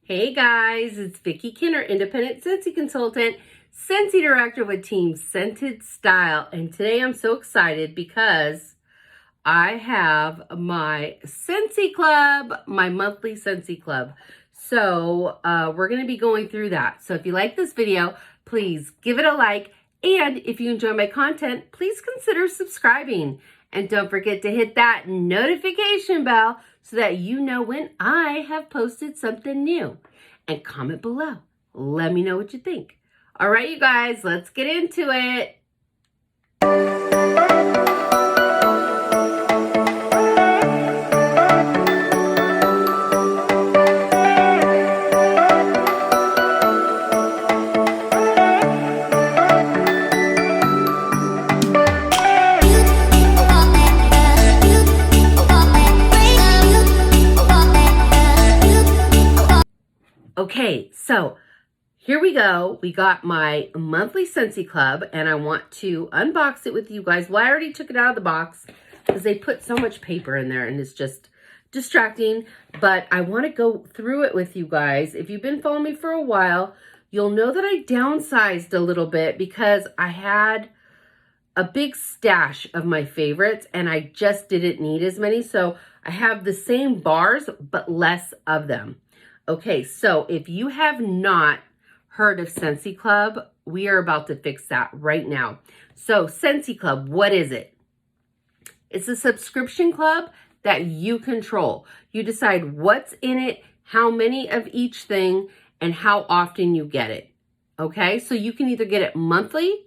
Hey guys, it's Vicki Kinner, independent Scentsy consultant, Scentsy director with Team Scented Style. And today I'm so excited because I have my Scentsy Club, my monthly Scentsy Club. So we're going to be going through that. So if you like this video, please give it a like. And if you enjoy my content, please consider subscribing. And don't forget to hit that notification bell so that you know when I have posted something new. And comment below. Let me know what you think. All right, you guys, let's get into it. Okay, so here we go. We got my monthly Scentsy Club, and I want to unbox it with you guys. Well, I already took it out of the box because they put so much paper in there, and it's just distracting. But I want to go through it with you guys. If you've been following me for a while, you'll know that I downsized a little bit because I had a big stash of my favorites, and I just didn't need as many. So I have the same bars, but less of them. Okay, so if you have not heard of Scentsy Club, we are about to fix that right now. So Scentsy Club, what is it? It's a subscription club that you control. You decide what's in it, how many of each thing, and how often you get it. Okay, so you can either get it monthly,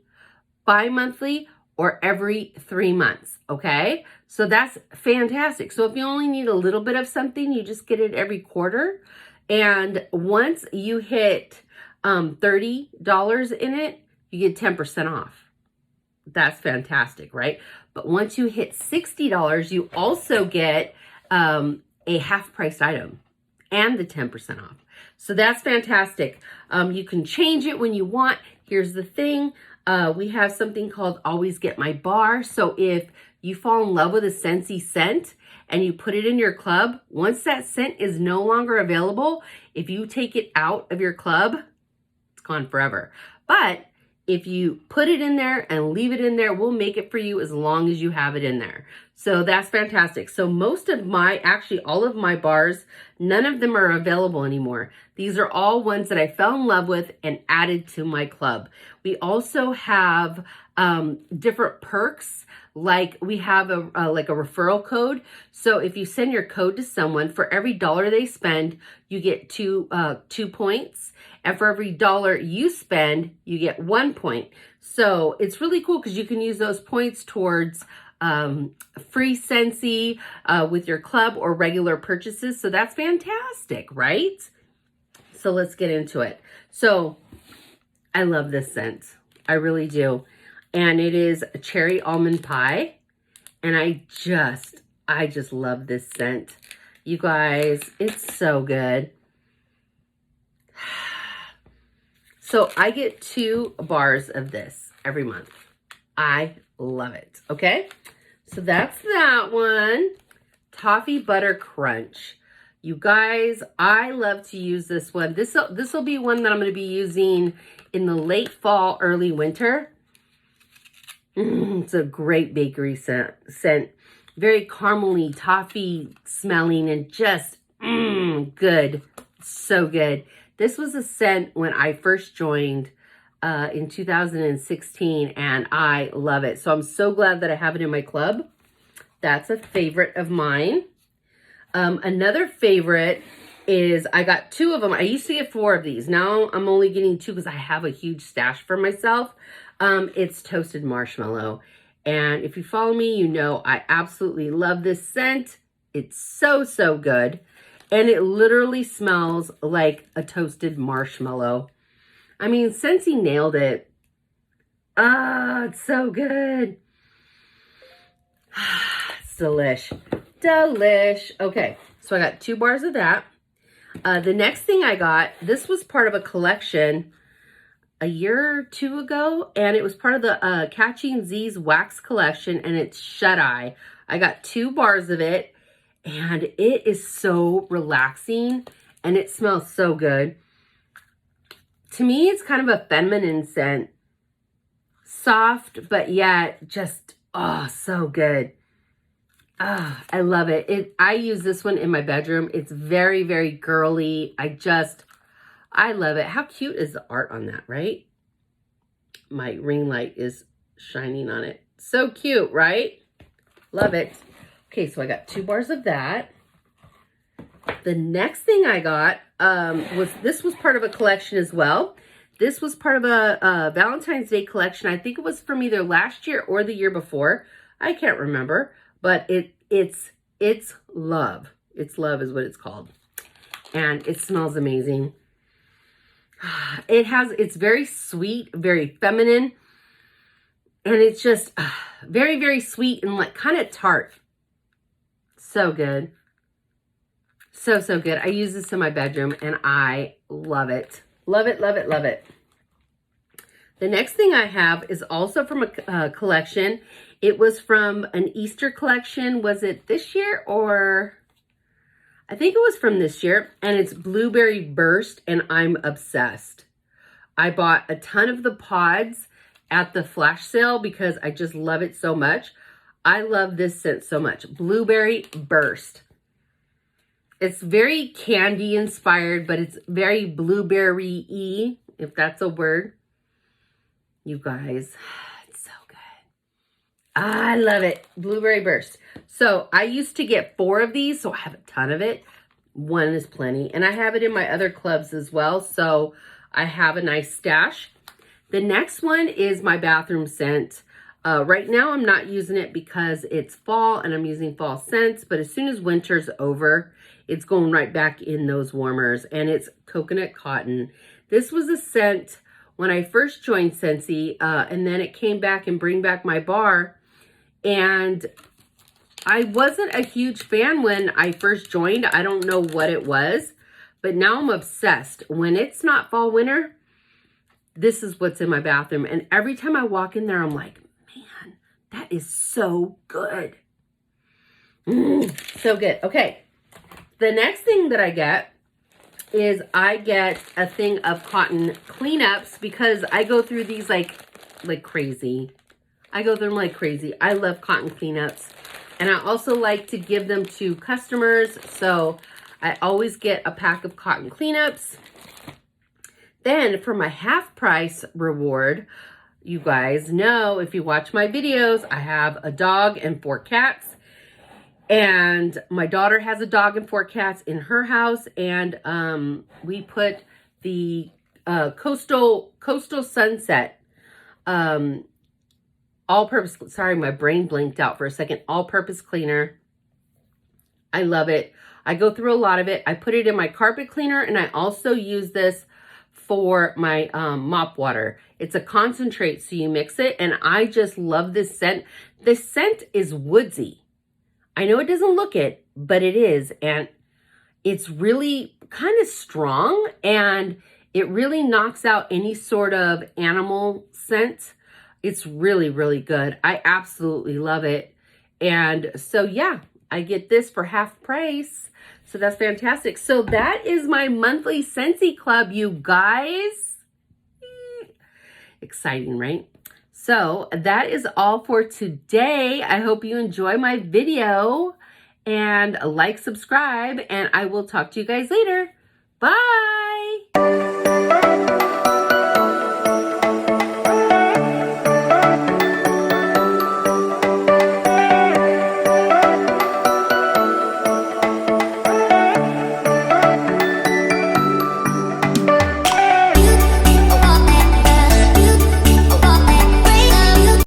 bi-monthly, or every 3 months. Okay, so that's fantastic. So if you only need a little bit of something, you just get it every quarter. And once you hit $30 in it, you get 10% off. That's fantastic, right? But once you hit $60, you also get a half-priced item and the 10% off. So that's fantastic. You can change it when you want. Here's the thing. We have something called Always Get My Bar. So if you fall in love with a Scentsy scent and you put it in your club, once that scent is no longer available, if you take it out of your club, it's gone forever. But if you put it in there and leave it in there, we'll make it for you as long as you have it in there. So that's fantastic. So most of actually all of my bars, none of them are available anymore. These are all ones that I fell in love with and added to my club. We also have different perks. Like we have a referral code. So if you send your code to someone, for every $1 they spend, you get two points. And for every $1 you spend, you get 1 point. So it's really cool because you can use those points towards free Scentsy with your club or regular purchases. So that's fantastic, right? So let's get into it. So I love this scent. I really do. And it is a cherry almond pie. And I just love this scent. You guys, it's so good. So I get 2 bars of this every month. I love it. Okay. So that's that one. Toffee Butter Crunch. You guys, I love to use this one. This will be one that I'm going to be using in the late fall, early winter. It's a great bakery scent. Very caramely, toffee smelling, and just good. So good. This was a scent when I first joined in 2016, and I love it. So I'm so glad that I have it in my club. That's a favorite of mine. Another favorite is, I got 2 of them. I used to get 4 of these. Now I'm only getting 2 because I have a huge stash for myself. It's Toasted Marshmallow. And if you follow me, you know I absolutely love this scent. It's so, so good. And it literally smells like a toasted marshmallow. I mean, Scentsy nailed it. Ah, it's so good. It's delish. Delish. Okay, so I got 2 bars of that. The next thing I got, this was part of a collection a year or 2 ago, and it was part of the Catching Z's wax collection, and it's Shut Eye. I got 2 bars of it, and it is so relaxing and it smells so good. To me, it's kind of a feminine scent. Soft, but yet just, oh, so good. Ah, I love it. I use this one in my bedroom. It's very, very girly. I love it. How cute is the art on that, right? My ring light is shining on it. So cute, right? Love it. Okay, so I got 2 bars of that. The next thing I got this was part of a collection as well. This was part of a Valentine's Day collection. I think it was from either last year or the year before. I can't remember, but it's Love. It's Love is what it's called. And it smells amazing. It's very sweet, very feminine. And it's just very, very sweet and like kind of tart. So good. So, so good. I use this in my bedroom and I love it. Love it, love it, love it. The next thing I have is also from a collection. It was from an Easter collection. Was it this year or... I think it was from this year, and it's Blueberry Burst, and I'm obsessed. I bought a ton of the pods at the flash sale because I just love it so much. I love this scent so much. Blueberry Burst. It's very candy inspired, but it's very blueberry-y, if that's a word. You guys, it's so good. I love it. Blueberry Burst. So I used to get 4 of these, so I have a ton of it. 1 is plenty. And I have it in my other clubs as well, so I have a nice stash. The next one is my bathroom scent. Right now I'm not using it because it's fall and I'm using fall scents, but as soon as winter's over, it's going right back in those warmers, and it's Coconut Cotton. This was a scent when I first joined Scentsy, and then it came back and bring back my bar, and I wasn't a huge fan when I first joined. I don't know what it was, but now I'm obsessed. When it's not fall, winter, this is what's in my bathroom. And every time I walk in there, I'm like, man, that is so good. So good. Okay. The next thing that I get is I get a thing of cotton cleanups because I go through these like crazy. I go through them like crazy. I love cotton cleanups. And I also like to give them to customers. So I always get a pack of cotton cleanups. Then for my half price reward, you guys know if you watch my videos, I have a dog and 4 cats. And my daughter has a dog and 4 cats in her house. And we put the Coastal Sunset all-purpose, sorry, my brain blinked out for a second, all-purpose cleaner. I love it. I go through a lot of it. I put it in my carpet cleaner, and I also use this for my mop water. It's a concentrate, so you mix it, and I just love this scent. This scent is woodsy. I know it doesn't look it, but it is, and it's really kind of strong, and it really knocks out any sort of animal scent. It's really, really good. I absolutely love it. And so, yeah, I get this for half price. So that's fantastic. So that is my monthly Scentsy Club, you guys. Exciting, right? So that is all for today. I hope you enjoy my video. And like, subscribe, and I will talk to you guys later. Bye!